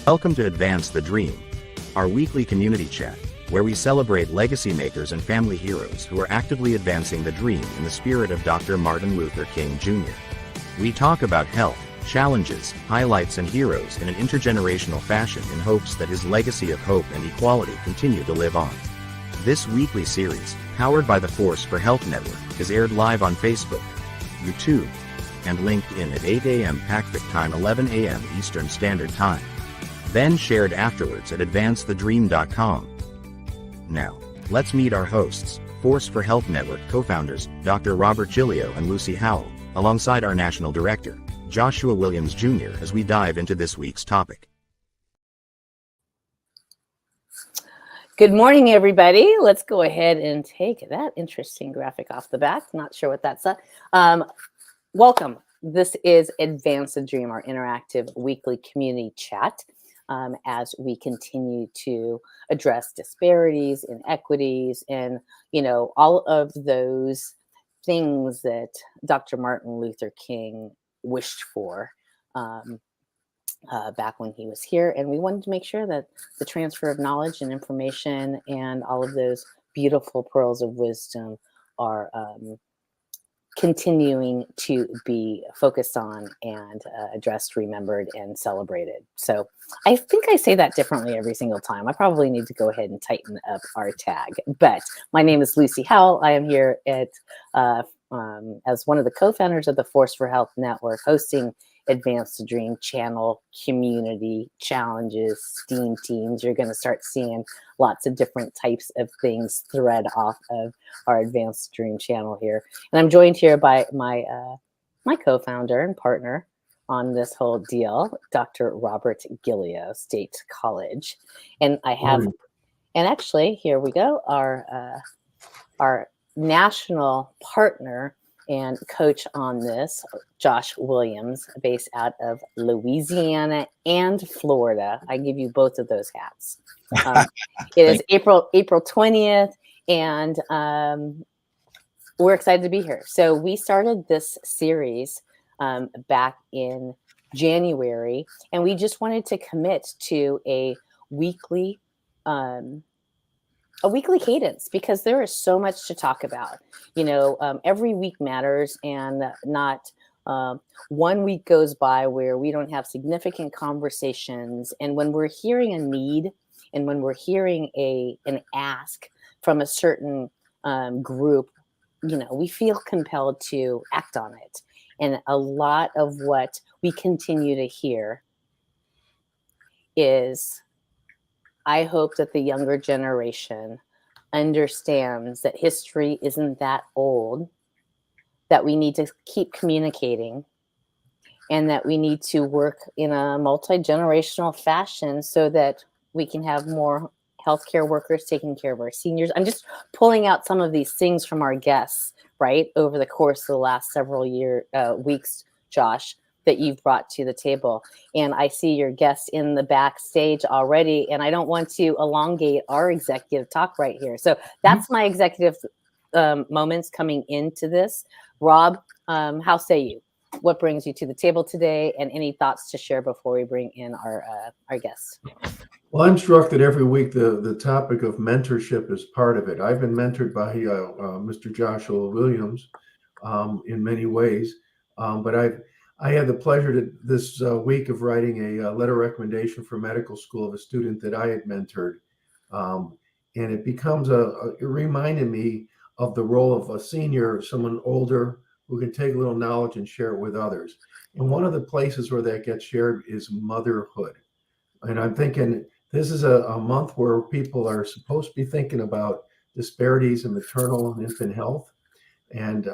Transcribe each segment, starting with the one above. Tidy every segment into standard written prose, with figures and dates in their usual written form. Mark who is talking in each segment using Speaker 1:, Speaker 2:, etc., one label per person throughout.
Speaker 1: Welcome to Advance the Dream, our weekly community chat, where we celebrate legacy makers and family heroes who are actively advancing the dream in the spirit of Dr. Martin Luther King Jr. We talk about health, challenges, highlights, and heroes in an intergenerational fashion in hopes that his legacy of hope and equality continue to live on. This weekly series, powered by the Force for Health Network, is aired live on Facebook, YouTube, and LinkedIn at 8 a.m. Pacific Time, 11 a.m. Eastern Standard Time. Then shared afterwards at advancethedream.com. Now, let's meet our hosts, Force for Health Network co-founders, Dr. Robert Gillio and Lucy Howell, alongside our National Director, Joshua Williams Jr., as we dive into this week's topic.
Speaker 2: Good morning, everybody. Let's go ahead and take that interesting graphic off the back. Not sure what that's. Welcome. This is Advance the Dream, our interactive weekly community chat. As we continue to address disparities, inequities, and all of those things that Dr. Martin Luther King wished for back when he was here. And we wanted to make sure that the transfer of knowledge and information and all of those beautiful pearls of wisdom are continuing to be focused on and addressed, remembered, and celebrated. So I think I say that differently every single time. I probably need to go ahead and tighten up our tag. But my name is Lucy Howell. I am here at as one of the co-founders of the Force for Health Network, hosting Advance the Dream channel, community challenges, STEAM teams. You're going to start seeing lots of different types of things thread off of our Advance the Dream channel here. And I'm joined here by my co-founder and partner on this whole deal, Dr. Robert Gillio, State College. And I have, and actually, here we go, our national partner and coach on this, Josh Williams, based out of Louisiana and Florida. I give you both of those hats. It is April 20th, and we're excited to be here. So we started this series back in January, and we just wanted to commit to a weekly cadence, because there is so much to talk about. Every week matters, and not one week goes by where we don't have significant conversations. And when we're hearing a need, and when we're hearing an ask from a certain group, we feel compelled to act on it. And a lot of what we continue to hear is, I hope that the younger generation understands that history isn't that old, that we need to keep communicating, and that we need to work in a multi-generational fashion so that we can have more healthcare workers taking care of our seniors. I'm just pulling out some of these things from our guests, right, over the course of the last several weeks, Josh, that you've brought to the table. And I see your guests in the backstage already, and I don't want to elongate our executive talk right here. So that's my executive moments coming into this. Rob, how say you? What brings you to the table today, and any thoughts to share before we bring in our guests?
Speaker 3: Well, I'm struck that every week the topic of mentorship is part of it. I've been mentored by Mr. Joshua Williams in many ways, but I had the pleasure this week of writing a letter recommendation for medical school of a student that I had mentored. And it becomes it reminded me of the role of a senior, someone older who can take a little knowledge and share it with others. And one of the places where that gets shared is motherhood. And I'm thinking this is a month where people are supposed to be thinking about disparities in maternal and infant health, and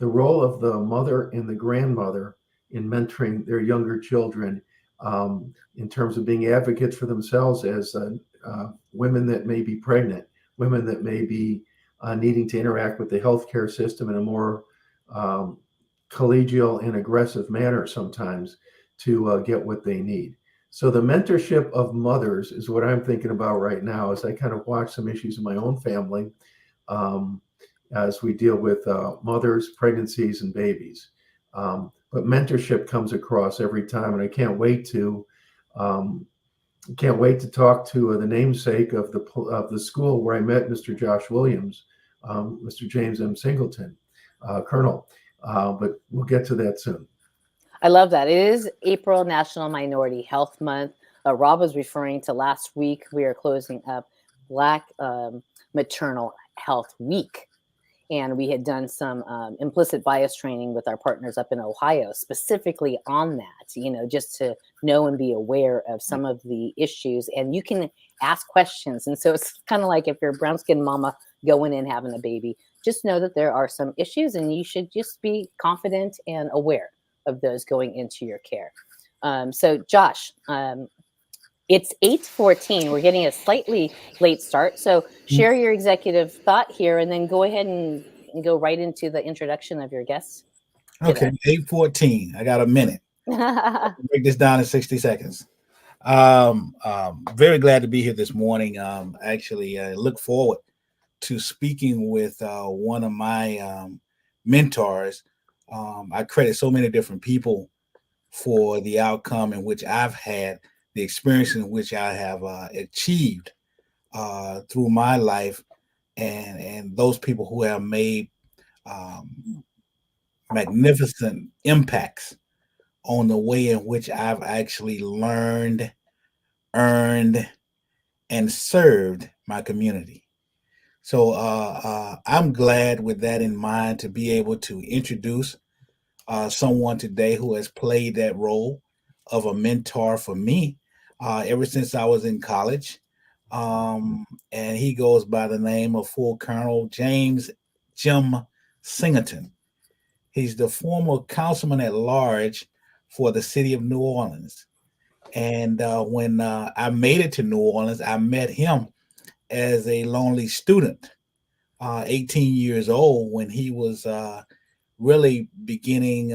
Speaker 3: the role of the mother and the grandmother in mentoring their younger children, in terms of being advocates for themselves as women that may be pregnant, women that may be needing to interact with the healthcare system in a more collegial and aggressive manner sometimes to get what they need. So the mentorship of mothers is what I'm thinking about right now as I kind of watch some issues in my own family as we deal with mothers, pregnancies, and babies. But mentorship comes across every time, and I can't wait to can't wait to talk to the namesake of the school where I met Mr. Josh Williams, Mr. James M. Singleton, Colonel. But we'll get to that soon.
Speaker 2: I love that. It is April National Minority Health Month. Rob was referring to last week. We are closing up Black Maternal Health Week. And we had done some implicit bias training with our partners up in Ohio, specifically on that, just to know and be aware of some of the issues. And you can ask questions. And so it's kind of like if you're a brown skinned mama going in having a baby, just know that there are some issues and you should just be confident and aware of those going into your care. So Josh, it's 8:14. We're getting a slightly late start. So share your executive thought here and then go ahead and go right into the introduction of your guests.
Speaker 4: Okay, 8:14. I got a minute. Break this down in 60 seconds. Very glad to be here this morning. Actually, I look forward to speaking with one of my mentors. I credit so many different people for the outcome in which I've had, the experience in which I have achieved through my life, and those people who have made magnificent impacts on the way in which I've actually learned, earned, and served my community. So I'm glad with that in mind to be able to introduce someone today who has played that role of a mentor for me ever since I was in college. And he goes by the name of Full Colonel James Jim Singleton. He's the former Councilman at Large for the city of New Orleans. And when I made it to New Orleans, I met him as a lonely student, 18 years old, when he was really beginning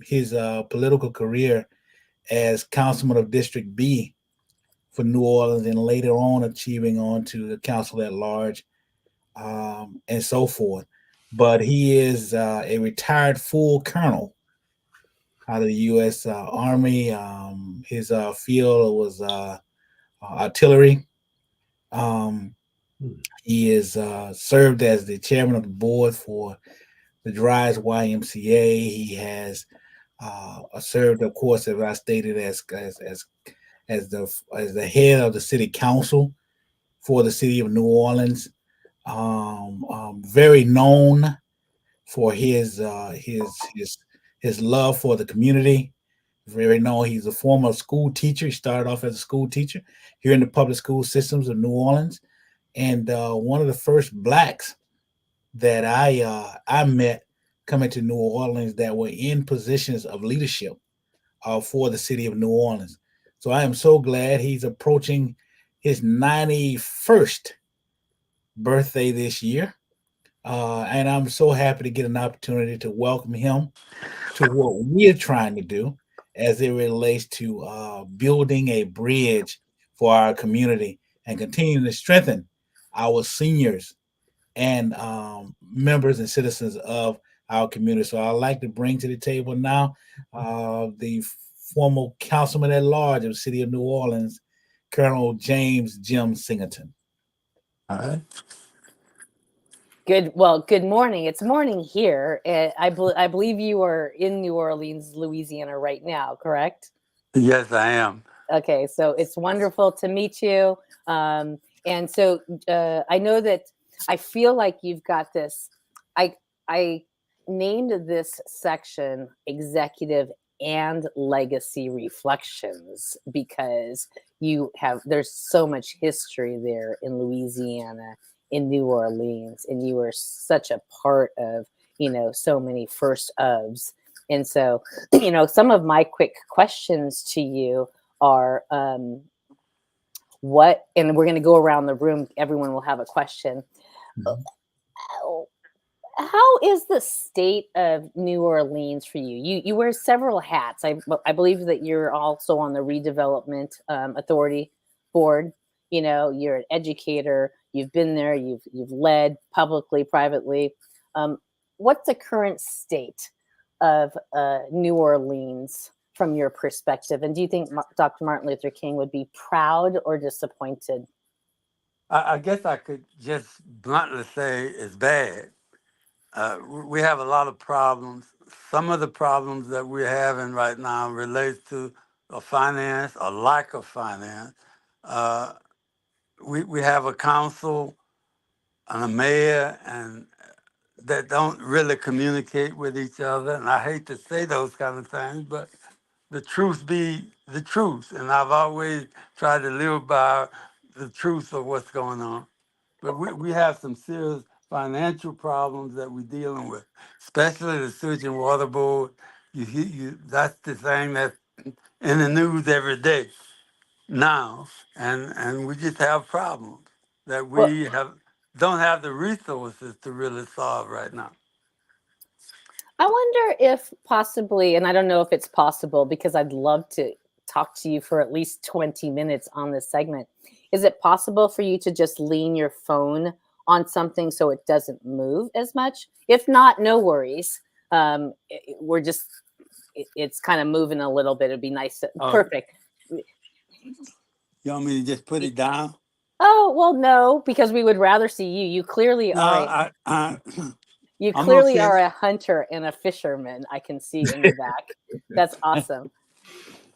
Speaker 4: his political career as councilman of District B for New Orleans, and later on achieving on to the council at large, and so forth. But he is a retired full colonel out of the U.S. Army. His field was artillery. He is served as the chairman of the board for the Dryades YMCA. He has served, of course, as I stated, as the head of the city council for the city of New Orleans. Very known for his love for the community. Very known. He's a former school teacher. He started off as a school teacher here in the public school systems of New Orleans, and one of the first Blacks that I met coming to New Orleans that were in positions of leadership for the city of New Orleans. So I am so glad he's approaching his 91st birthday this year. And I'm so happy to get an opportunity to welcome him to what we're trying to do as it relates to building a bridge for our community and continuing to strengthen our seniors and members and citizens of our community. So I'd like to bring to the table now the former councilman at large of the city of New Orleans, Colonel James Jim Singleton.
Speaker 5: All right.
Speaker 2: Good. Well, good morning. It's morning here. I believe you are in New Orleans, Louisiana right now, correct?
Speaker 5: Yes, I am.
Speaker 2: Okay, so it's wonderful to meet you. And so I know that I feel like you've got this. I named this section Executive and Legacy Reflections because there's so much history there in Louisiana, in New Orleans, and you were such a part of, so many first ofs. And so, some of my quick questions to you are what, and we're going to go around the room, everyone will have a question. How is the state of New Orleans for you? You wear several hats. I believe that you're also on the Redevelopment Authority Board. You're an educator. You've been there. You've led publicly, privately. What's the current state of New Orleans from your perspective? And do you think Dr. Martin Luther King would be proud or disappointed?
Speaker 5: I guess I could just bluntly say it's bad. We have a lot of problems. Some of the problems that we're having right now relates to finance, a lack of finance. We have a council and a mayor and that don't really communicate with each other. And I hate to say those kind of things, but the truth be the truth. And I've always tried to live by the truth of what's going on. But we have some serious financial problems that we're dealing with, especially the Sewage and Water Board. That's the thing that's in the news every day now. And we just have problems that
Speaker 2: Well,
Speaker 5: we don't have the resources to really solve right now.
Speaker 2: I wonder if possibly, and I don't know if it's possible because I'd love to talk to you for at least 20 minutes on this segment. Is it possible for you to just lean your phone on something so it doesn't move as much? If not, no worries. We're just, it's kind of moving a little bit. It'd be nice. Perfect.
Speaker 5: You want me to just put it down?
Speaker 2: Oh, well, no, because we would rather see you. You clearly are. You clearly are a hunter and a fisherman. I can see in the back. That's awesome.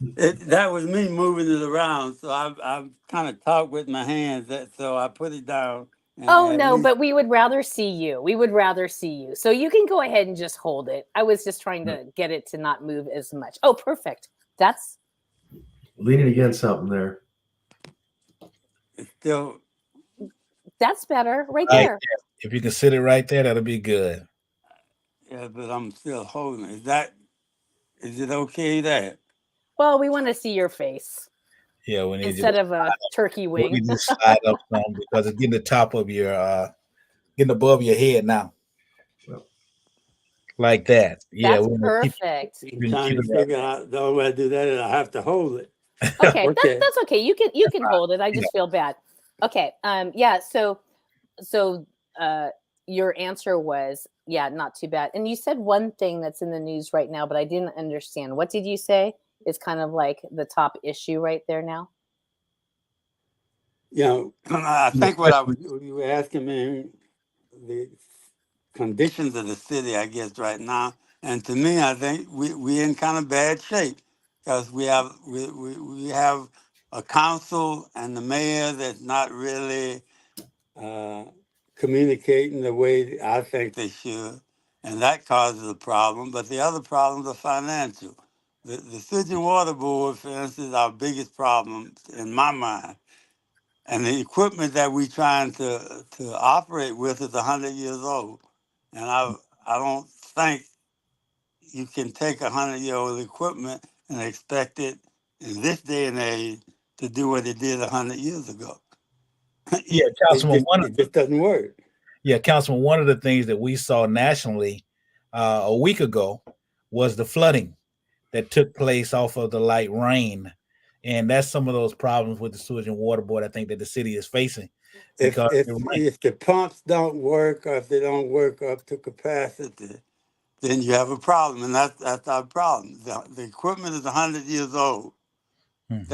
Speaker 5: That was me moving it around. So I've kind of talked with my hands. So I put it down.
Speaker 2: Oh, no, but we would rather see you. We would rather see you. So you can go ahead and just hold it. I was just trying to get it to not move as much. Oh, perfect. That's
Speaker 3: leaning against something there.
Speaker 5: It's still.
Speaker 2: That's better right there.
Speaker 4: If you can sit it right there, that'll be good.
Speaker 5: Yeah, but I'm still holding it. Is it okay there?
Speaker 2: Well, we want to see your face.
Speaker 4: Yeah, we need
Speaker 2: instead of a turkey wing.
Speaker 4: We just slide up some because it's getting the top of your getting above your head now. Like that. Yeah,
Speaker 2: that's perfect.
Speaker 5: I'm trying to figure out the only way I do that is I have to hold it.
Speaker 2: Okay, okay. That's okay. You can hold it. I just feel bad. Okay. Yeah, so your answer was, yeah, not too bad. And you said one thing that's in the news right now, but I didn't understand. What did you say? Is kind of like the top issue right there now?
Speaker 5: I think you were asking me the conditions of the city, I guess, right now. And to me, I think we're in kind of bad shape because we have a council and the mayor that's not really communicating the way I think they should. And that causes a problem. But the other problems are financial. The Sewage and Water Board, for instance, is our biggest problem in my mind. And the equipment that we're trying to operate with is 100 years old. And I don't think you can take 100-year-old equipment and expect it in this day and age to do what it did 100 years ago.
Speaker 4: Yeah, Councilman,
Speaker 5: it just doesn't work.
Speaker 4: Yeah, Councilman, one of the things that we saw nationally a week ago was the flooding that took place off of the light rain. And that's some of those problems with the Sewage and Water Board, I think, that the city is facing.
Speaker 5: If the pumps don't work or if they don't work up to capacity, then you have a problem. And that's our problem. The equipment is 100 years old. Mm-hmm.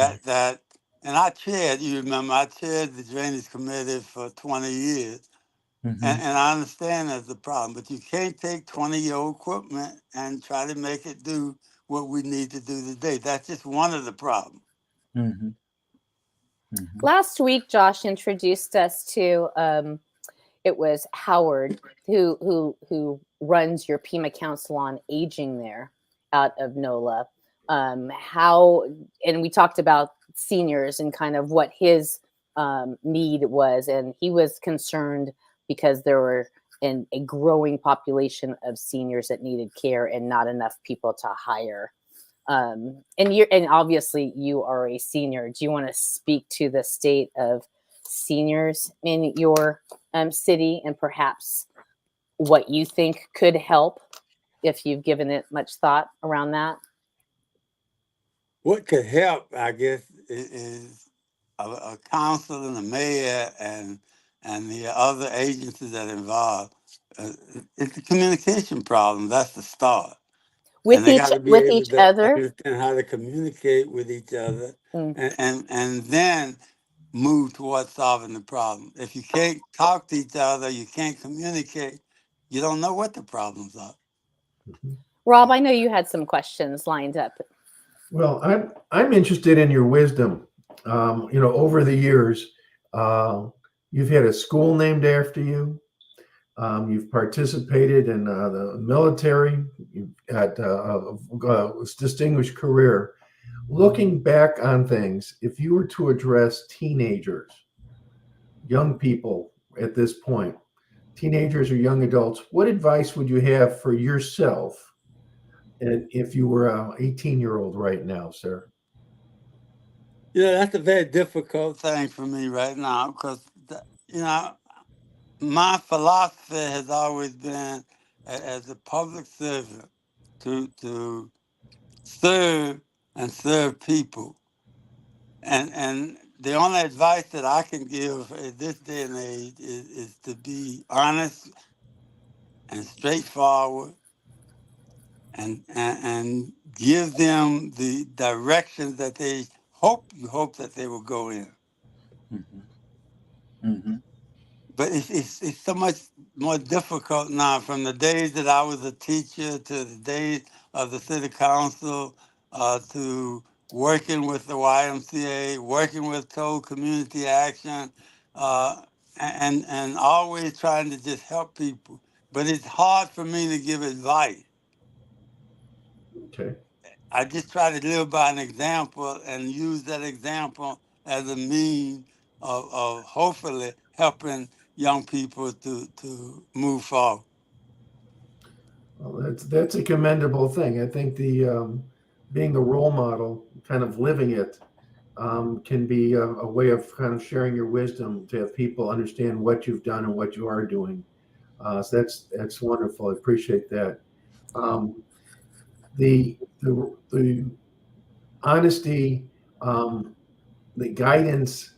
Speaker 5: And I chaired the Drainage Committee for 20 years. Mm-hmm. And I understand that's a problem, but you can't take 20-year-old equipment and try to make it do what we need to do today. That's just one of the problems.
Speaker 4: Mm-hmm. Mm-hmm.
Speaker 2: Last week, Josh introduced us to it was Howard who runs your Pima Council on Aging there out of NOLA. And we talked about seniors and kind of what his need was, and he was concerned because there were a growing population of seniors that needed care and not enough people to hire. And obviously you are a senior. Do you want to speak to the state of seniors in your city and perhaps what you think could help if you've given it much thought around that?
Speaker 5: What could help, I guess, is a council and a mayor and the other agencies that are involved. It's a communication problem. That's the start. And they got to be
Speaker 2: with
Speaker 5: able
Speaker 2: each
Speaker 5: to
Speaker 2: other.
Speaker 5: understand how to communicate with each other,
Speaker 2: Mm.
Speaker 5: and then move towards solving the problem. If you can't talk to each other, you can't communicate, you don't know what the problems are.
Speaker 2: Rob, I know you had some questions lined up.
Speaker 3: Well, I'm interested in your wisdom. Over the years, you've had a school named after you. You've participated in the military. You've had a distinguished career. Looking back on things, if you were to address teenagers, young people at this point, teenagers or young adults, what advice would you have for yourself? And if you were an 18-year-old right now, sir?
Speaker 5: That's a very difficult thing for me right now because, my philosophy has always been as a public servant to serve and serve people. And the only advice that I can give at this day and age is to be honest and straightforward and give them the directions that you hope that they will go in.
Speaker 4: Mm-hmm. Mm-hmm.
Speaker 5: But it's so much more difficult now. From the days that I was a teacher to the days of the city council, to working with the YMCA, working with Toll Community Action, and always trying to just help people. But it's hard for me to give advice.
Speaker 3: Okay.
Speaker 5: I just try to live by an example and use that example as a means of hopefully helping young people to move forward.
Speaker 3: Well, that's a commendable thing. I think the being a role model, kind of living it, can be a way of kind of sharing your wisdom to have people understand what you've done and what you are doing. So that's wonderful. I appreciate that. The honesty, the guidance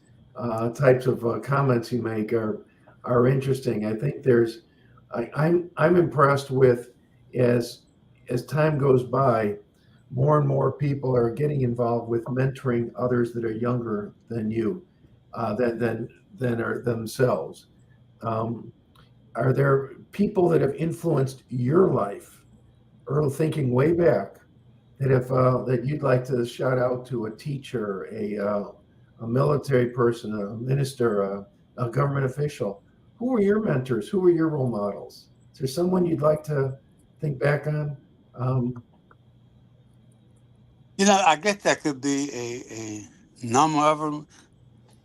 Speaker 3: types of comments you make are interesting. I think I'm impressed with as time goes by, more and more people are getting involved with mentoring others that are younger than you, than are themselves. Are there people that have influenced your life, or thinking way back, that you'd like to shout out to? A teacher, a military person, a minister, a government official? Who were your mentors? Who were your role models? Is there someone you'd like to think back on?
Speaker 5: I guess that could be a number of them,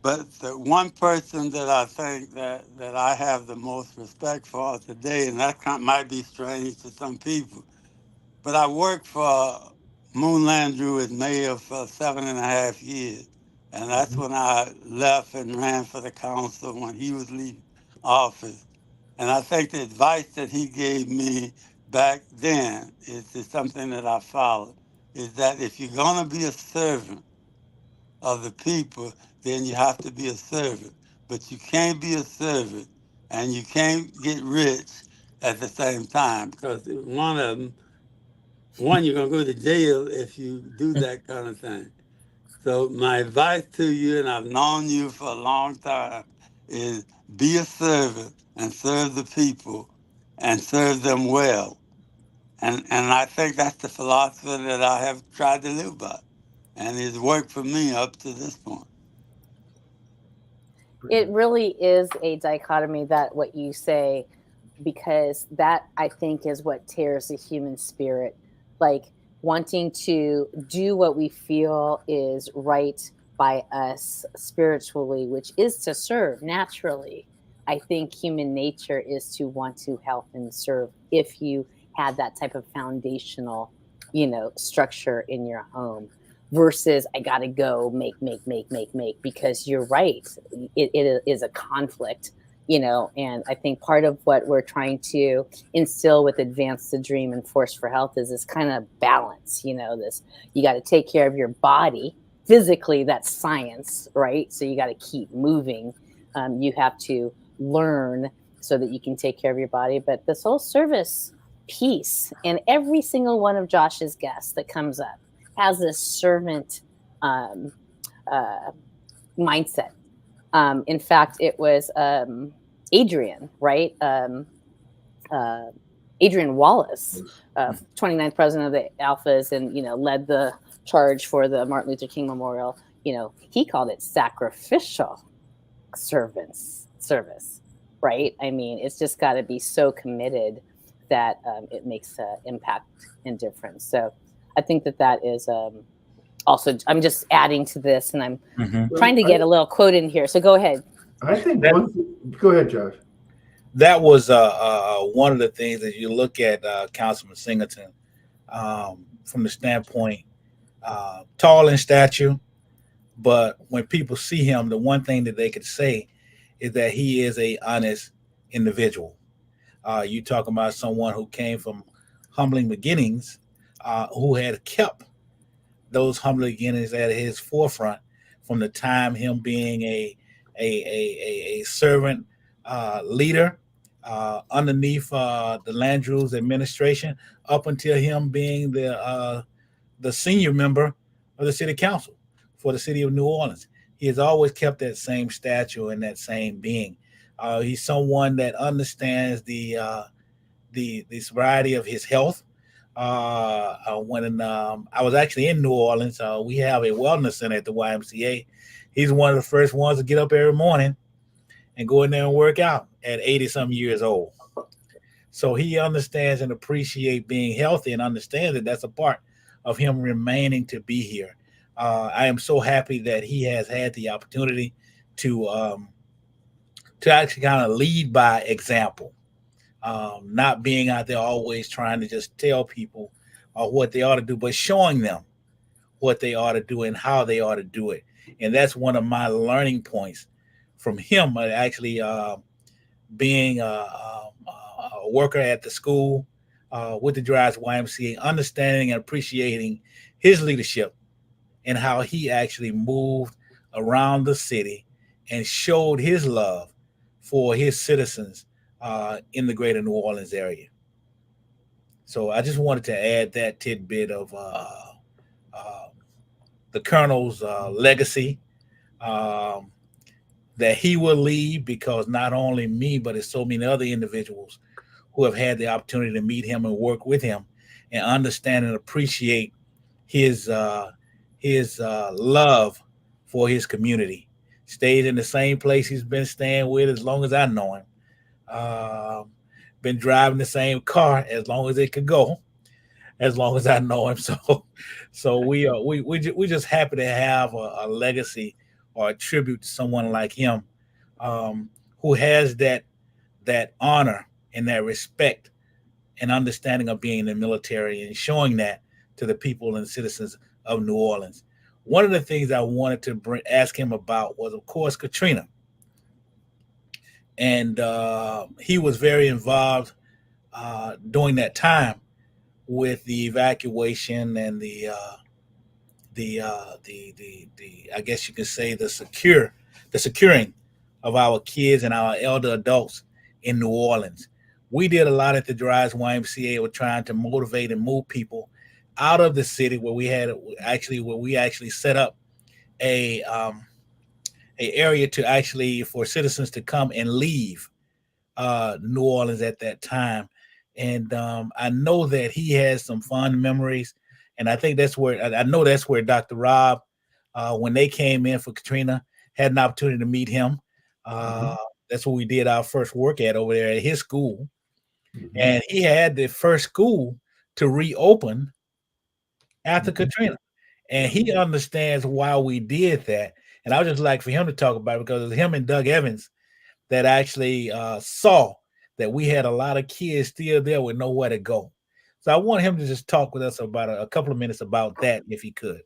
Speaker 5: but the one person that I think that I have the most respect for today, and that might be strange to some people, but I worked for Moon Landrew as mayor for 7.5 years. And that's when I left and ran for the council when he was leaving office. And I think the advice that he gave me back then is something that I followed, is that if you're going to be a servant of the people, then you have to be a servant. But you can't be a servant and you can't get rich at the same time, because one, you're going to go to jail if you do that kind of thing. So my advice to you, and I've known you for a long time, is be a servant and serve the people and serve them well. And I think that's the philosophy that I have tried to live by. And it's worked for me up to this point.
Speaker 2: It really is a dichotomy, that what you say, because that, I think, is what tears the human spirit. Like wanting to do what we feel is right by us spiritually, which is to serve naturally. I think human nature is to want to help and serve if you had that type of foundational, structure in your home, versus I got to go make, because you're right. It is a conflict, and I think part of what we're trying to instill with Advance the Dream and Force for Health is this kind of balance, this, you got to take care of your body physically. That's science, right? So you got to keep moving. You have to learn so that you can take care of your body. But this whole service peace. And every single one of Josh's guests that comes up has this servant mindset. In fact, it was Adrian, right? Adrian Wallace, 29th president of the Alphas, and led the charge for the Martin Luther King Memorial. He called it sacrificial service, right? I mean, it's just got to be so committed that it makes an impact and difference. So I think that is also, I'm just adding to this, and I'm trying to get a little quote in here. So go ahead.
Speaker 3: I think go ahead, Josh.
Speaker 4: That was one of the things that you look at Councilman Singleton from the standpoint, tall in stature, but when people see him, the one thing that they could say is that he is a honest individual. You talk about someone who came from humbling beginnings, who had kept those humble beginnings at his forefront from the time him being a servant leader underneath the Landrews administration up until him being the senior member of the city council for the city of New Orleans. He has always kept that same stature and that same being. He's someone that understands the sobriety of his health. When I was actually in New Orleans, we have a wellness center at the YMCA. He's one of the first ones to get up every morning and go in there and work out at 80-some years old. So he understands and appreciates being healthy and understands that that's a part of him remaining to be here. I am so happy that he has had the opportunity to actually kind of lead by example, not being out there always trying to just tell people what they ought to do, but showing them what they ought to do and how they ought to do it. And that's one of my learning points from him, actually being a worker at the school with the Dryades YMCA, understanding and appreciating his leadership and how he actually moved around the city and showed his love for his citizens in the greater New Orleans area. So I just wanted to add that tidbit of the Colonel's legacy that he will leave, because not only me, but it's so many other individuals who have had the opportunity to meet him and work with him and understand and appreciate his love for his community. Stayed in the same place he's been staying with as long as I know him. Been driving the same car as long as it could go, as long as I know him. So we just happy to have a legacy or a tribute to someone like him, who has that honor and that respect and understanding of being in the military and showing that to the people and citizens of New Orleans. One of the things I wanted to ask him about was, of course, Katrina. And he was very involved during that time with the evacuation and the I guess you could say the securing of our kids and our elder adults in New Orleans. We did a lot at the Dryades YMCA. We're trying to motivate and move people out of the city, where we actually set up a area to actually for citizens to come and leave New Orleans at that time. And I know that he has some fond memories, and I think that's where Dr. Rob, when they came in for Katrina, had an opportunity to meet him. That's where we did our first work at over there at his school. And he had the first school to reopen after Katrina. And he understands why we did that. And I would just like for him to talk about it, because it was him and Doug Evans that actually saw that we had a lot of kids still there with nowhere to go. So I want him to just talk with us about a couple of minutes about that, if he could.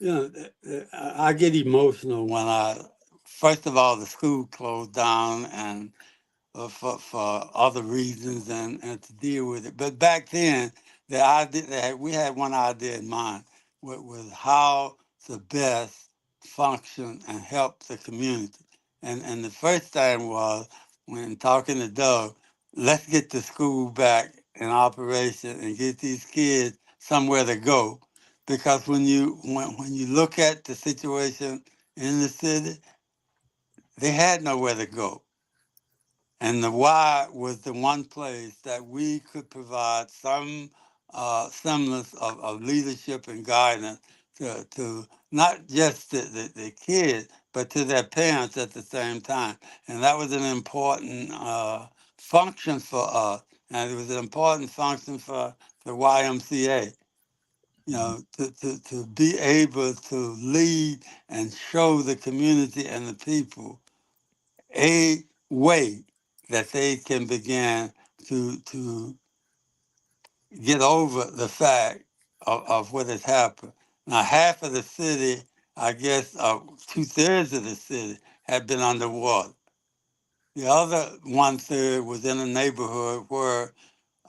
Speaker 5: I get emotional when first of all, the school closed down, and for other reasons, and to deal with it. But back then, the idea we had one idea in mind, was how to best function and help the community. And the first thing was, when talking to Doug, let's get the school back in operation and get these kids somewhere to go. Because when you look at the situation in the city, they had nowhere to go. And the Y was the one place that we could provide some semblance of leadership and guidance to not just the kids, but to their parents at the same time. And that was an important function for us. And it was an important function for the YMCA, you know, to be able to lead and show the community and the people a way that they can begin to get over the fact of what has happened. Now, half of the city, I guess, 2/3 of the city had been underwater. The other 1/3 was in a neighborhood where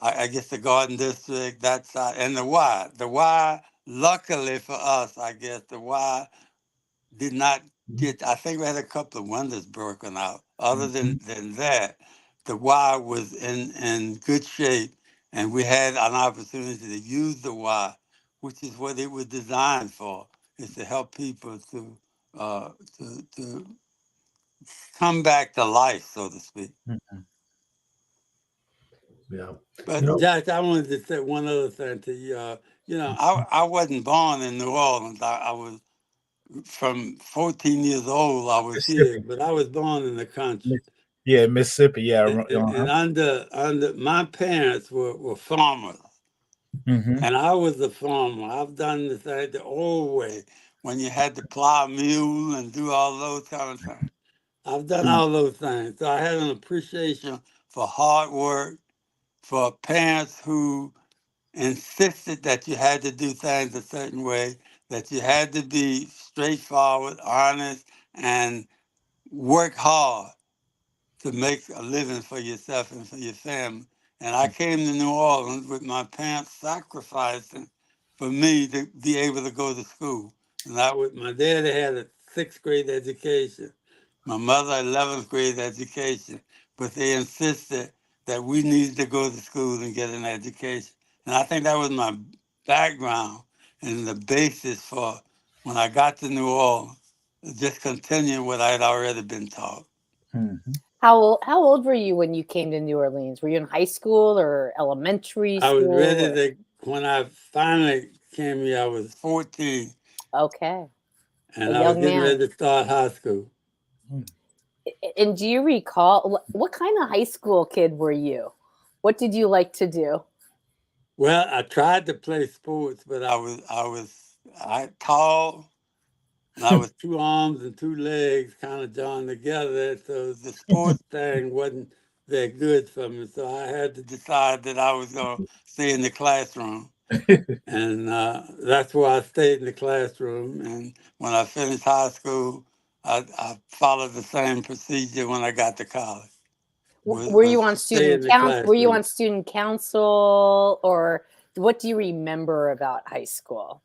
Speaker 5: I guess the Garden District, that side, and the Y. The Y, luckily for us, I guess, the Y did not get, I think we had a couple of windows broken out. Other than that, the Y was in good shape, and we had an opportunity to use the Y, which is what it was designed for, is to help people uh, to come back to life, so to speak.
Speaker 3: Yeah.
Speaker 5: But
Speaker 3: You know,
Speaker 5: Josh, I wanted to say one other thing to you. You know, I wasn't born in New Orleans. I was from 14 years old. I was here,
Speaker 4: Mississippi.
Speaker 5: but I was born in the country.
Speaker 4: Yeah, Mississippi. Yeah.
Speaker 5: And under my parents were farmers,
Speaker 4: Mm-hmm.
Speaker 5: and I was a farmer. I've done the thing the old way when you had to plow a mule and do all those kind of things. I've done all those things, so I had an appreciation for hard work, for parents who insisted that you had to do things a certain way, that you had to be straightforward, honest, and work hard to make a living for yourself and for your family. And I came to New Orleans with my parents sacrificing for me to be able to go to school. And my daddy had a 6th grade education, my mother 11th grade education, but they insisted that we needed to go to school and get an education. And I think that was my background and the basis for when I got to New Orleans, just continuing what I had already been taught.
Speaker 4: Mm-hmm.
Speaker 2: How old were you when you came to New Orleans? Were you in high school or elementary
Speaker 5: I was
Speaker 2: school?
Speaker 5: ready to, when I finally came here, I was 14,
Speaker 2: Okay.
Speaker 5: and
Speaker 2: A
Speaker 5: I was
Speaker 2: young
Speaker 5: getting
Speaker 2: man.
Speaker 5: ready to start high school.
Speaker 2: And do you recall what kind of high school kid were you? What did you like to do?
Speaker 5: Well, I tried to play sports, but I tall, and I was 2 arms and 2 legs kind of joined together, so the sports thing wasn't that good for me. So I had to decide that I was going to stay in the classroom. And that's why I stayed in the classroom. And when I finished high school, I followed the same procedure when I got to college.
Speaker 2: Were you on
Speaker 5: To stay in
Speaker 2: student
Speaker 5: the
Speaker 2: council? Were you
Speaker 5: classroom.
Speaker 2: on student council, or what do you remember about high school?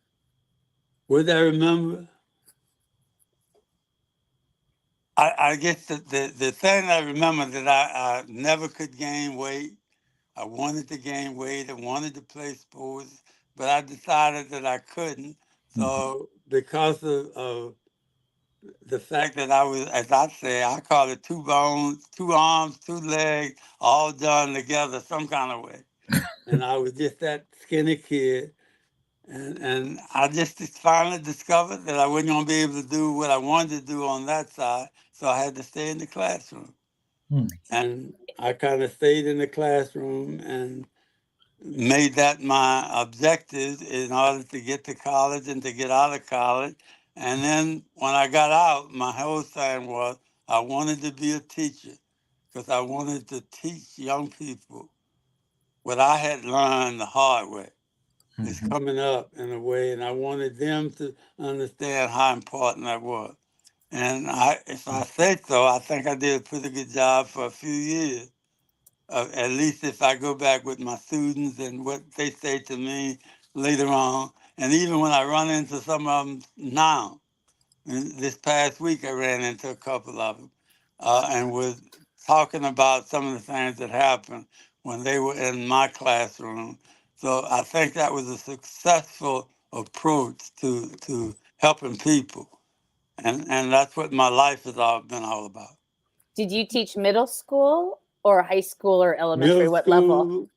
Speaker 5: What I remember, I guess the thing I remember that I never could gain weight. I wanted to gain weight. I wanted to play sports, but I decided that I couldn't. So because of the fact that I was, as I say, I call it 2 bones, 2 arms, 2 legs, all done together some kind of way. And I was just that skinny kid. And I just finally discovered that I wasn't going to be able to do what I wanted to do on that side. So I had to stay in the classroom. And I kind of stayed in the classroom and made that my objective in order to get to college and to get out of college. And then when I got out, my whole thing was I wanted to be a teacher because I wanted to teach young people what I had learned the hard way. It's coming up in a way, and I wanted them to understand how important that was. And if I say so, I think I did a pretty good job for a few years. At least if I go back with my students and what they say to me later on. And even when I run into some of them now, and this past week I ran into a couple of them and was talking about some of the things that happened. We were when they were in my classroom. So I think that was a successful approach to helping people. And that's what my life has been all about.
Speaker 2: Did you teach middle school or high school or elementary?
Speaker 5: Middle
Speaker 2: What level?
Speaker 5: school,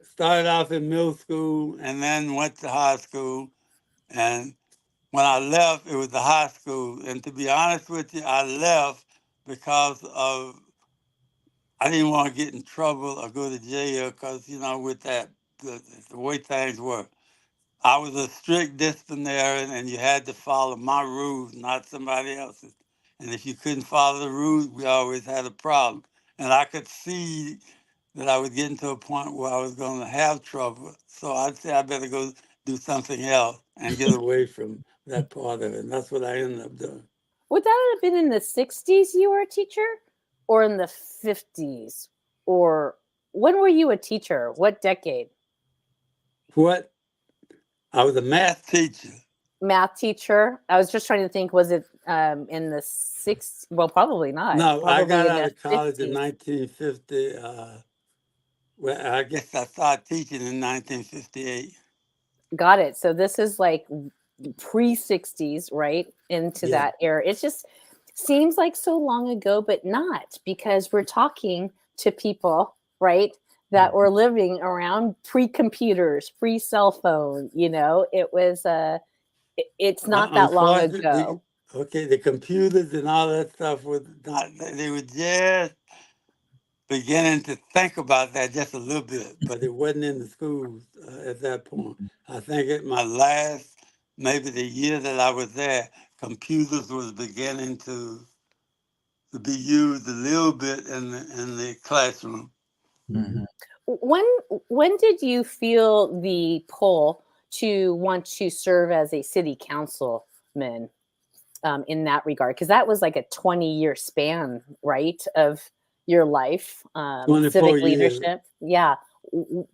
Speaker 5: started off in middle school and then went to high school. And when I left, it was the high school. And to be honest with you, I left because of I didn't want to get in trouble or go to jail because, you know, with that, the way things were. I was a strict disciplinarian and you had to follow my rules, not somebody else's. And if you couldn't follow the rules, we always had a problem. And I could see that I was getting to a point where I was going to have trouble. So I'd say I better go do something else and get away from that part of it. And that's what I ended up doing.
Speaker 2: Would that have been in the 60s you were a teacher or in the 50s? Or when were you a teacher? What decade?
Speaker 5: What? I was a math teacher.
Speaker 2: Math teacher. I was just trying to think, was it in the 60s? Well, probably not.
Speaker 5: No,
Speaker 2: probably
Speaker 5: I got
Speaker 2: in
Speaker 5: out
Speaker 2: the
Speaker 5: of college
Speaker 2: 50s.
Speaker 5: in 1950. Well, I guess I started teaching in 1958.
Speaker 2: Got it. So this is like pre-60s, right? Into
Speaker 5: Yeah.
Speaker 2: that era. It just seems like so long ago, but not, because we're talking to people, right, that were living around pre-computers, pre-cell phone. You know, it was it's not that long ago.
Speaker 5: Okay, the computers and all that stuff was not, they were just beginning to think about that just a little bit, but it wasn't in the schools at that point. I think at my last, maybe the year that I was there, computers was beginning to be used a little bit in the classroom.
Speaker 4: Mhm.
Speaker 2: When did you feel the pull to want to serve as a city councilman in that regard? Because that was like a 20-year span, right, of your life,
Speaker 5: 24
Speaker 2: civic
Speaker 5: years.
Speaker 2: leadership. Yeah. Do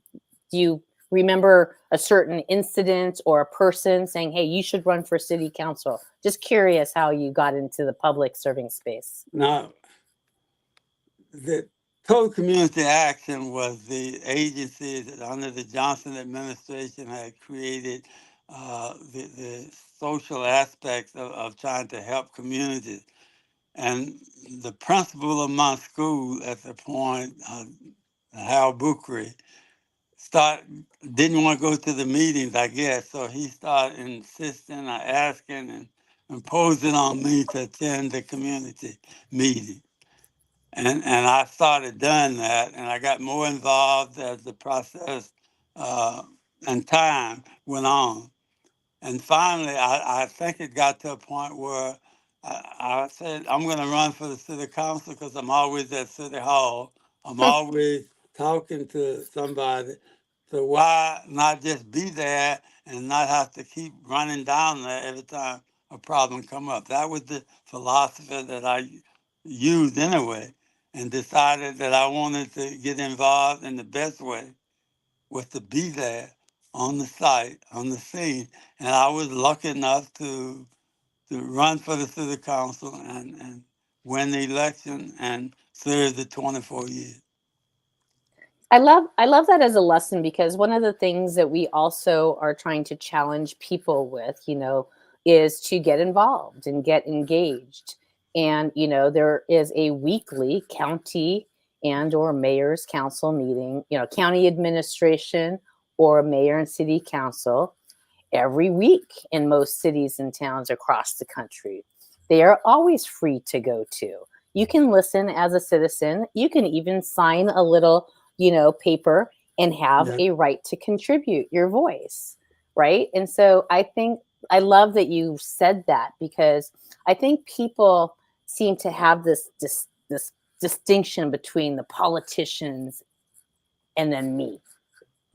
Speaker 2: you remember a certain incident or a person saying, hey, you should run for city council? Just curious how you got into the public serving space.
Speaker 5: Now, the Total Community Action was the agency that under the Johnson administration had created the social aspects of trying to help communities. And the principal of my school at the point, Hal Buckley, didn't want to go to the meetings, I guess. So he started insisting or asking and imposing on me to attend the community meeting. And I started doing that, and I got more involved as the process and time went on. And finally, I think it got to a point where I said, I'm going to run for the city council because I'm always at City Hall. I'm always talking to somebody. So why not just be there and not have to keep running down there every time a problem come up? That was the philosophy that I used anyway, and decided that I wanted to get involved in the best way was to be there on the site, on the scene. And I was lucky enough to run for the city council and win the election and serve the 24 years.
Speaker 2: I love that as a lesson, because one of the things that we also are trying to challenge people with, you know, is to get involved and get engaged. And, you know, there is a weekly county and or mayor's council meeting, you know, county administration or mayor and city council every week in most cities and towns across the country. They are always free to go to. You can listen as a citizen. You can even sign a little, you know, paper and have a right to contribute your voice, right? And so I think I love that you said that, because I think people seem to have this distinction between the politicians and then me.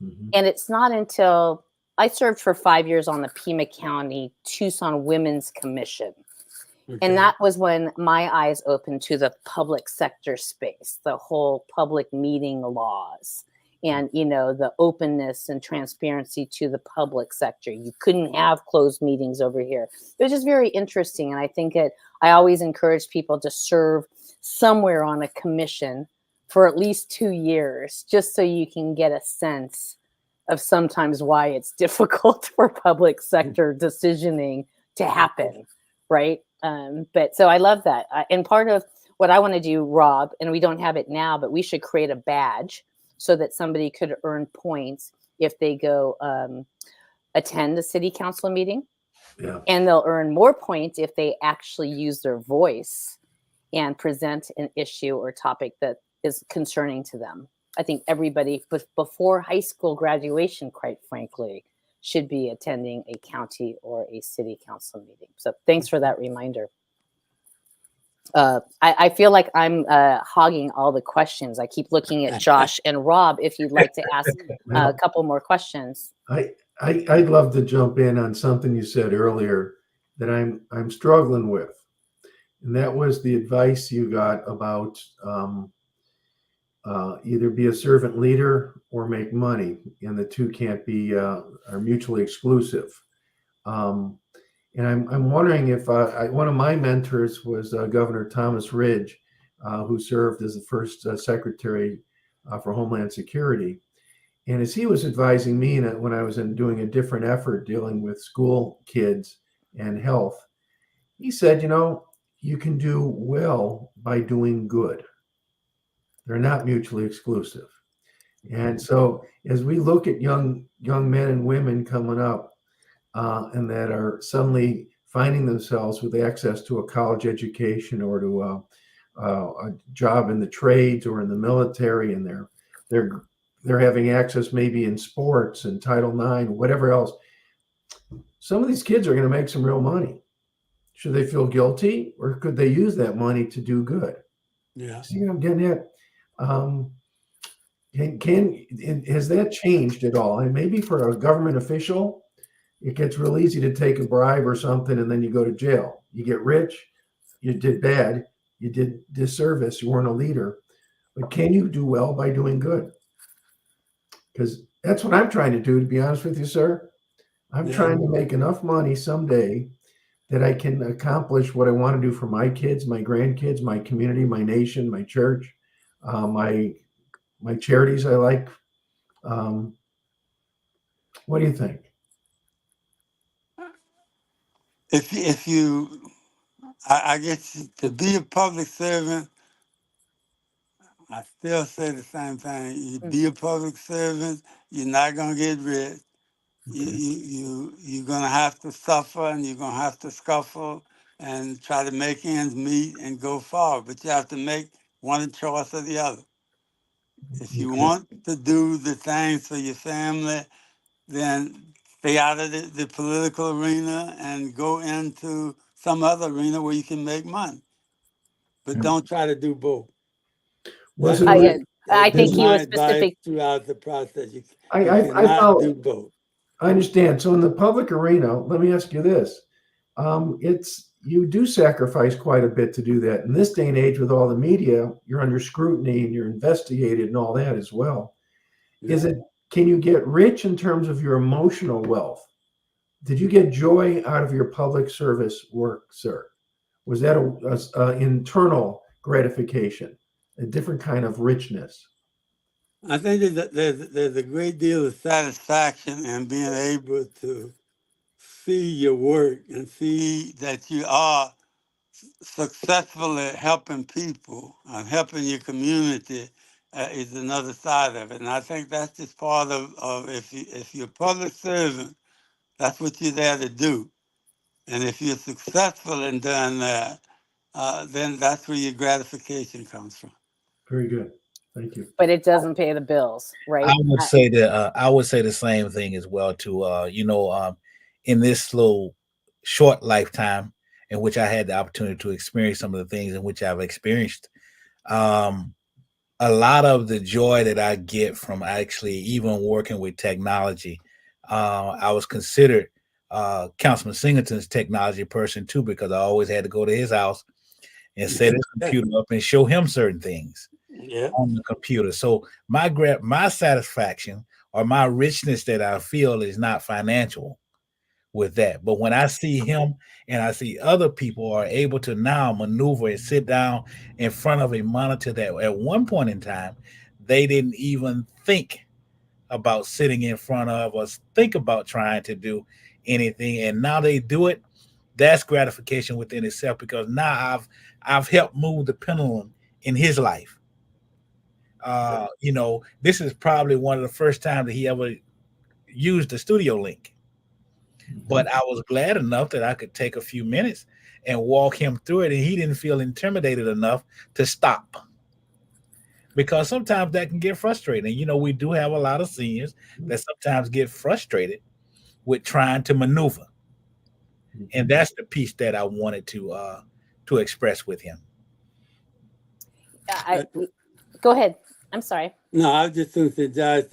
Speaker 2: Mm-hmm. And it's not until I served for 5 years on the Pima County Tucson Women's Commission. Okay. And that was when my eyes opened to the public sector space, the whole public meeting laws, and, you know, the openness and transparency to the public sector. You couldn't have closed meetings over here. It was just very interesting. And I think I always encourage people to serve somewhere on a commission for at least 2 years, just so you can get a sense of sometimes why it's difficult for public sector decisioning to happen, right? But so I love that. And part of what I want to do, Rob, and we don't have it now, but we should create a badge so that somebody could earn points if they go attend a city council meeting.
Speaker 3: Yeah.
Speaker 2: And they'll earn more points if they actually use their voice and present an issue or topic that is concerning to them. I think everybody before high school graduation, quite frankly, should be attending a county or a city council meeting. So thanks for that reminder. I feel like I'm hogging all the questions. I keep looking at Josh and Rob, if you'd like to ask a couple more questions.
Speaker 3: I'd love to jump in on something you said earlier that I'm struggling with. And that was the advice you got about either be a servant leader or make money, and the two can't be are mutually exclusive. And I'm wondering if one of my mentors was Governor Thomas Ridge, who served as the first Secretary for Homeland Security. And as he was advising me when I was doing a different effort dealing with school kids and health, he said, you can do well by doing good. They're not mutually exclusive. And so as we look at young men and women coming up and that are suddenly finding themselves with access to a college education or to a job in the trades or in the military, and they're having access maybe in sports and Title IX, whatever else, some of these kids are going to make some real money. Should they feel guilty, or could they use that money to do good?
Speaker 5: Yeah.
Speaker 3: See what I'm getting at? Has that changed at all? And maybe for a government official, it gets real easy to take a bribe or something, and then you go to jail. You get rich, you did bad, you did disservice, you weren't a leader. But can you do well by doing good? Because that's what I'm trying to do, to be honest with you, sir. I'm trying to make enough money someday that I can accomplish what I want to do for my kids, my grandkids, my community, my nation, my church, my charities I like. What do you think?
Speaker 5: I guess to be a public servant, I still say the same thing. You be a public servant, you're not gonna get rich. You're gonna have to suffer, and you're gonna have to scuffle and try to make ends meet and go forward. But you have to make one choice or the other. If you want to do the things for your family, then stay out of the political arena and go into some other arena where you can make money. But don't try to do both.
Speaker 2: I think he was specific
Speaker 5: throughout the process. You
Speaker 3: I
Speaker 5: cannot do both.
Speaker 3: I understand. So in the public arena, let me ask you this. You do sacrifice quite a bit to do that. In this day and age with all the media, you're under scrutiny and you're investigated and all that as well. Yeah. Can you get rich in terms of your emotional wealth? Did you get joy out of your public service work, sir? Was that an internal gratification, a different kind of richness?
Speaker 5: I think there's a great deal of satisfaction in being able to see your work and see that you are successful at helping people and helping your community is another side of it. And I think that's just part of if you're a public servant, that's what you're there to do. And if you're successful in doing that, then that's where your gratification comes from.
Speaker 3: Very good. Thank you.
Speaker 2: But it doesn't pay the bills, right?
Speaker 4: I would say that I would say the same thing as well too. In this little short lifetime in which I had the opportunity to experience some of the things in which I've experienced, a lot of the joy that I get from actually even working with technology. I was considered Councilman Singleton's technology person too, because I always had to go to his house and set his computer up and show him certain things on the computer. So my satisfaction or my richness that I feel is not financial, with that. But when I see him and I see other people are able to now maneuver and sit down in front of a monitor that at one point in time they didn't even think about sitting in front of us, think about trying to do anything, and now they do it, that's gratification within itself, because now I've helped move the pendulum in his life. This is probably one of the first times that he ever used the studio link. But I was glad enough that I could take a few minutes and walk him through it, and he didn't feel intimidated enough to stop. Because sometimes that can get frustrating. We do have a lot of seniors that sometimes get frustrated with trying to maneuver. And that's the piece that I wanted to express with him.
Speaker 2: Go ahead. I'm sorry.
Speaker 5: No, I was just going to say, Josh,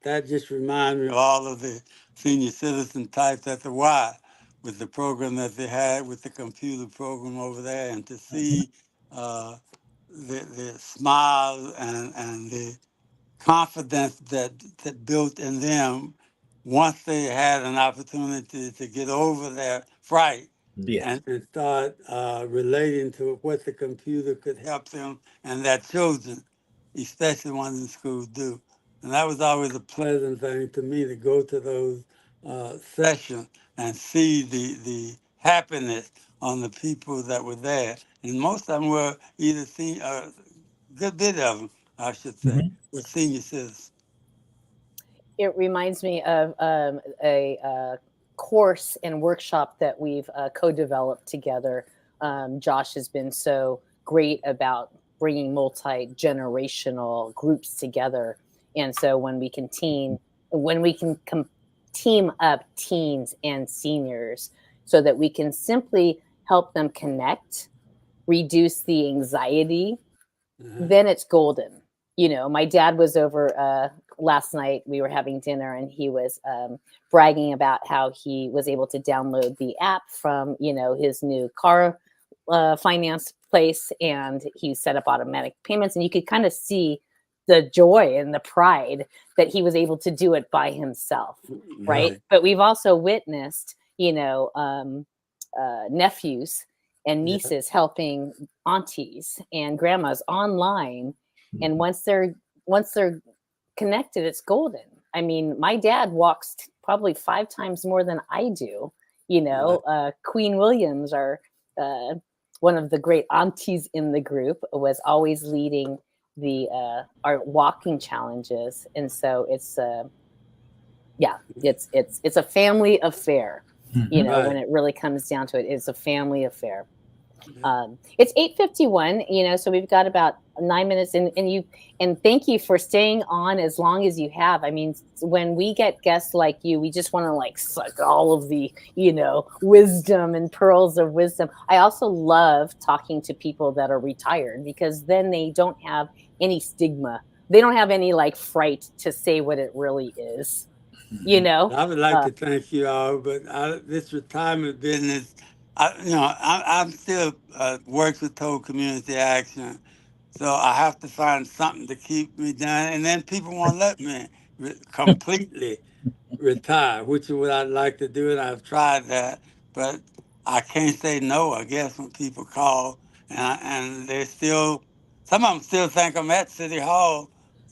Speaker 5: that just reminds me of all of the senior citizen types at the Y with the program that they had with the computer program over there, and to see the smile and the confidence that built in them once they had an opportunity to get over their fright and start relating to what the computer could help them and their children, especially ones in school, do. And that was always a pleasant thing to me, to go to those sessions and see the happiness on the people that were there. And most of them were either a good bit of them, I should say, were senior citizens.
Speaker 2: It reminds me of a course and workshop that we've co-developed together. Josh has been so great about bringing multi-generational groups together, and so when we can team up teens and seniors so that we can simply help them connect, reduce the anxiety, then it's golden. My dad was over last night. We were having dinner, and he was bragging about how he was able to download the app from his new car finance place, and he set up automatic payments, and you could kind of see the joy and the pride that he was able to do it by himself, right? But we've also witnessed nephews and nieces helping aunties and grandmas online, and once they're connected, it's golden. I mean, my dad walks probably 5 times more than I do. Queen Williams, one of the great aunties in the group, was always leading our walking challenges, and so it's a family affair. When it really comes down to it, it's a family affair. It's 8:51, so we've got about 9 minutes, and thank you for staying on as long as you have. I mean, when we get guests like you, we just want to suck all of the wisdom and pearls of wisdom. I also love talking to people that are retired, because then they don't have any stigma. They don't have any fright to say what it really is.
Speaker 5: I would like to thank you all, but this retirement business, I'm still works with Total Community Action, so I have to find something to keep me down, and then people won't let me completely retire, which is what I'd like to do, and I've tried that, but I can't say no, I guess, when people call, and they still, some of them still think I'm at City Hall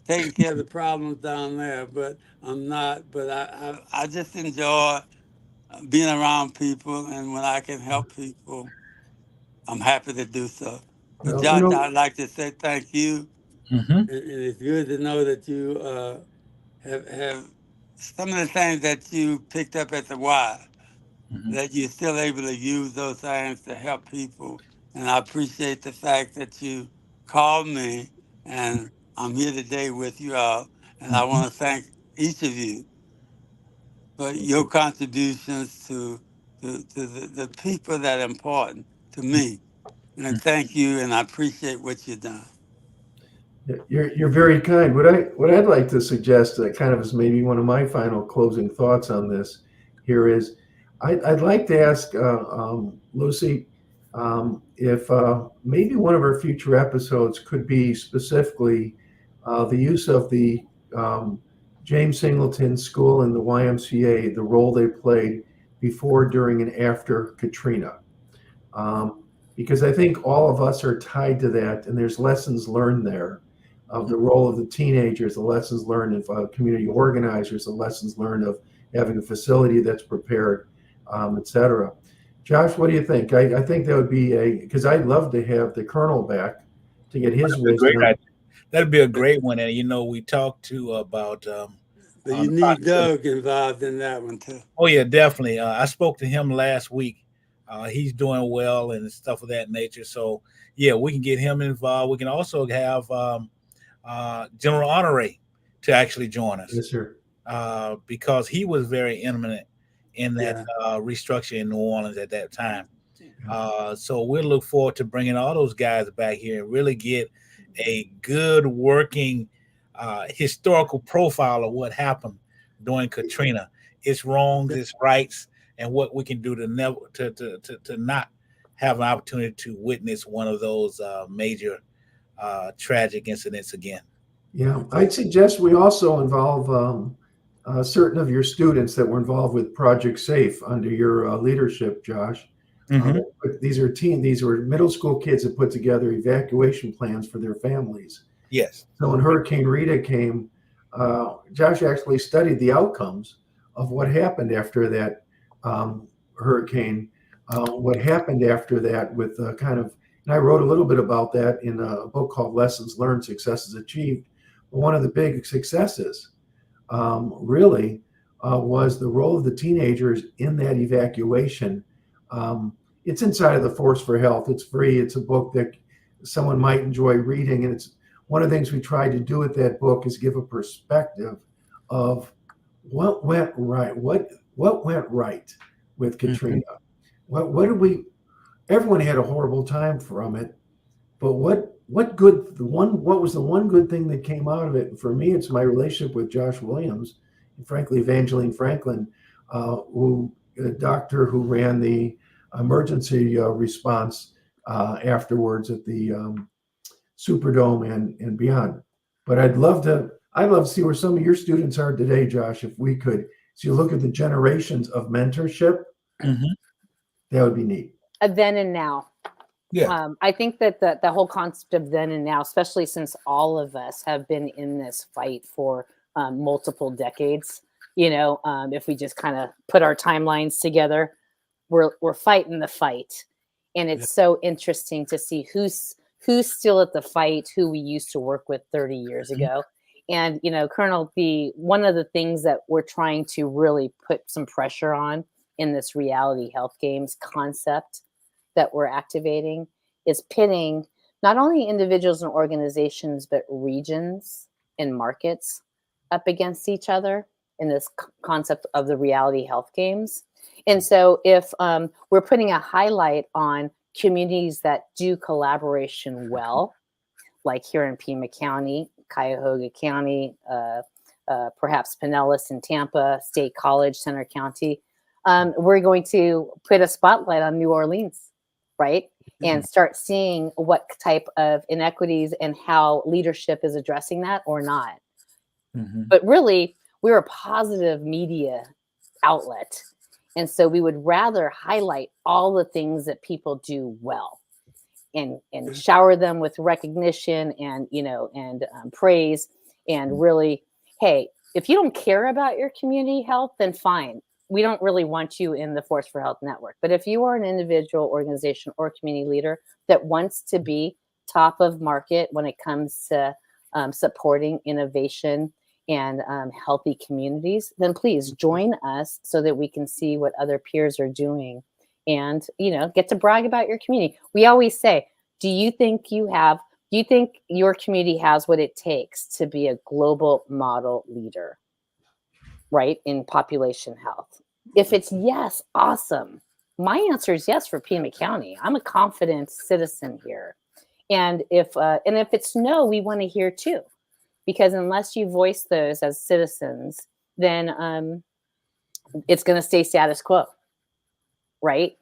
Speaker 5: taking care of the problems down there, but I'm not. But I just enjoy being around people, and when I can help people, I'm happy to do so. But
Speaker 3: Well,
Speaker 5: Josh, I'd like to say thank you, and it's good to know that you have some of the things that you picked up at the Y, that you're still able to use those things to help people. And I appreciate the fact that you called me, and I'm here today with you all. And I want to thank each of you for your contributions to the people that are important to me. And thank you, and I appreciate what you've done.
Speaker 3: You're very kind. What I'd like to suggest, kind of as maybe one of my final closing thoughts on this here, is I'd like to ask Lucy if maybe one of our future episodes could be specifically the use of the James Singleton School and the YMCA, the role they played before, during, and after Katrina. Because I think all of us are tied to that, and there's lessons learned there of the role of the teenagers, the lessons learned of community organizers, the lessons learned of having a facility that's prepared, et cetera. Josh, what do you think? I think that would be because I'd love to have the Colonel back to get his wisdom.
Speaker 4: That'd be a great one. And, we talked to about.
Speaker 5: But you need Doug involved in that one too.
Speaker 4: Oh, yeah, definitely. I spoke to him last week. He's doing well and stuff of that nature. So, yeah, we can get him involved. We can also have General Honore to actually join us.
Speaker 3: Yes, sir.
Speaker 4: Because he was very intimate in that restructure in New Orleans at that time. So we'll look forward to bringing all those guys back here and really get a good working historical profile of what happened during Katrina. Its wrongs, its rights, and what we can do to never to not have an opportunity to witness one of those major tragic incidents again.
Speaker 3: Yeah, I'd suggest we also involve certain of your students that were involved with Project Safe under your leadership, Josh. These were middle school kids that put together evacuation plans for their families.
Speaker 4: Yes.
Speaker 3: So when Hurricane Rita came, Josh actually studied the outcomes of what happened after that hurricane, what happened after that with and I wrote a little bit about that in a book called Lessons Learned, Successes Achieved. But one of the big successes really was the role of the teenagers in that evacuation. It's inside of the Force for Health. It's free. It's a book that someone might enjoy reading. And it's one of the things we tried to do with that book is give a perspective of what went right. What went right with Katrina? What did we? Everyone had a horrible time from it, but what was the one good thing that came out of it? And for me, it's my relationship with Josh Williams, and frankly, Evangeline Franklin, a doctor who ran the emergency response afterwards at the Superdome and beyond. But I'd love to see where some of your students are today, Josh, if we could. So you look at the generations of mentorship, that would be neat.
Speaker 2: Then and now.
Speaker 4: Yeah.
Speaker 2: I think that the whole concept of then and now, especially since all of us have been in this fight for multiple decades, if we just kind of put our timelines together, we're fighting the fight. And it's so interesting to see who's still at the fight, who we used to work with 30 years ago. And, Colonel, one of the things that we're trying to really put some pressure on in this reality health games concept that we're activating is pitting not only individuals and organizations, but regions and markets up against each other in this concept of the reality health games. And so if we're putting a highlight on communities that do collaboration well, like here in Pima County, Cuyahoga County, perhaps Pinellas in Tampa, State College, Center County, we're going to put a spotlight on New Orleans, right? And start seeing what type of inequities and how leadership is addressing that or not. But really, we're a positive media outlet. And so we would rather highlight all the things that people do well and shower them with recognition and, praise. And really, hey, if you don't care about your community health, then fine. We don't really want you in the Force for Health network. But if you are an individual, organization, or community leader that wants to be top of market when it comes to supporting innovation and healthy communities, then please join us so that we can see what other peers are doing and, get to brag about your community. We always say, do you think your community has what it takes to be a global model leader? Right, in population health? If it's yes, awesome. My answer is yes for Pima County. I'm a confident citizen here. And if it's no, we want to hear too, because unless you voice those as citizens, then it's going to stay status quo, right?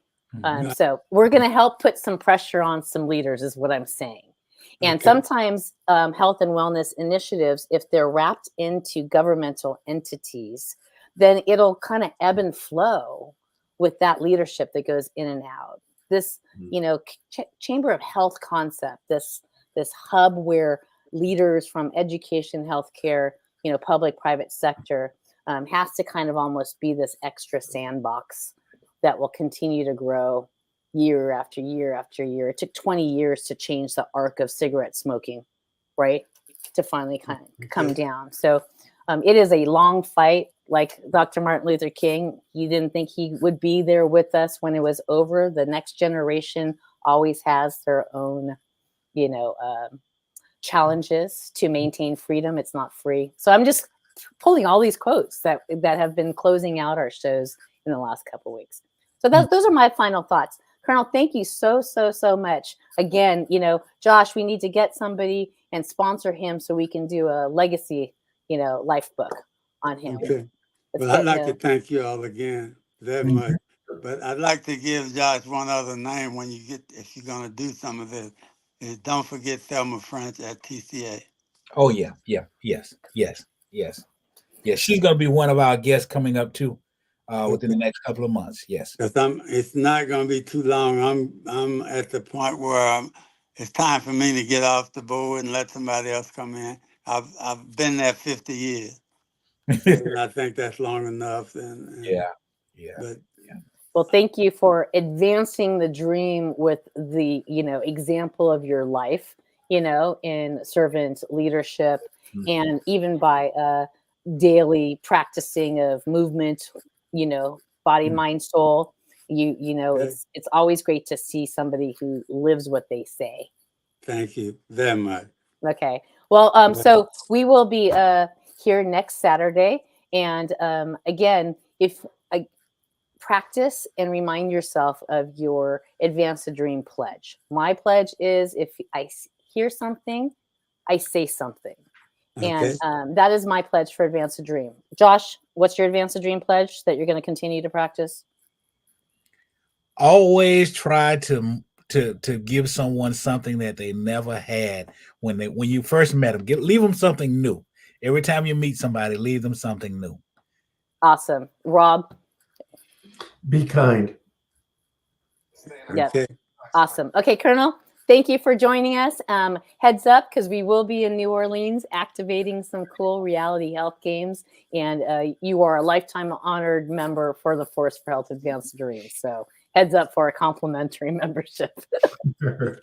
Speaker 2: So we're going to help put some pressure on some leaders, is what I'm saying. And sometimes health and wellness initiatives, if they're wrapped into governmental entities, then it'll kind of ebb and flow with that leadership that goes in and out. This, you know, chamber of health concept, this hub where leaders from education, healthcare, you know, public, private sector has to kind of almost be this extra sandbox that will continue to grow year after year after year. It took 20 years to change the arc of cigarette smoking, right? To finally kind of come down. So it is a long fight. Like Dr. Martin Luther King, he didn't think he would be there with us when it was over. The next generation always has their own, you know, challenges to maintain freedom. It's not free. So I'm just pulling all these quotes that have been closing out our shows in the last couple of weeks. So those are my final thoughts. Colonel, thank you so much. Again, you know, Josh, we need to get somebody and sponsor him so we can do a legacy, you know, life book on him.
Speaker 5: Okay. Well, I'd like to thank you all again very much. But I'd like to give Josh one other name when you get, if you're going to do some of this, is don't forget Thelma French at TCA.
Speaker 4: Oh, yeah. Yes. She's going to be one of our guests coming up too within the next couple of months. Yes.
Speaker 5: Because it's not going to be too long. I'm at the point where it's time for me to get off the board and let somebody else come in. I've been there 50 years. And I think that's long enough.
Speaker 2: Well, thank you for advancing the dream with the, you know, example of your life, you know, in servant leadership, and even by daily practicing of movement, you know, body, mind, soul. You know, it's always great to see somebody who lives what they say.
Speaker 5: Thank you very much.
Speaker 2: Okay. Well, so we will be here next Saturday. And again, if practice and remind yourself of your Advance the Dream pledge. My pledge is, if I hear something, I say something. Okay. And that is my pledge for Advance the Dream. Josh, what's your Advance the Dream pledge that you're going to continue to practice?
Speaker 4: Always try to give someone something that they never had when you first met them. Leave them something new. Every time you meet somebody, leave them something new.
Speaker 2: Awesome. Rob?
Speaker 3: Be kind.
Speaker 2: Yes. Okay. Awesome. Okay, Colonel, thank you for joining us. Heads up, because we will be in New Orleans activating some cool reality health games. And you are a lifetime honored member for the Force for Health Advanced Dream. So heads up for a complimentary membership.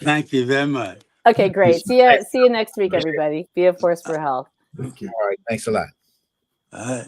Speaker 5: Thank you very much.
Speaker 2: Okay, great. See you next week, everybody. Be a force for health.
Speaker 3: Thank you.
Speaker 4: All right. Thanks a lot.
Speaker 5: All right.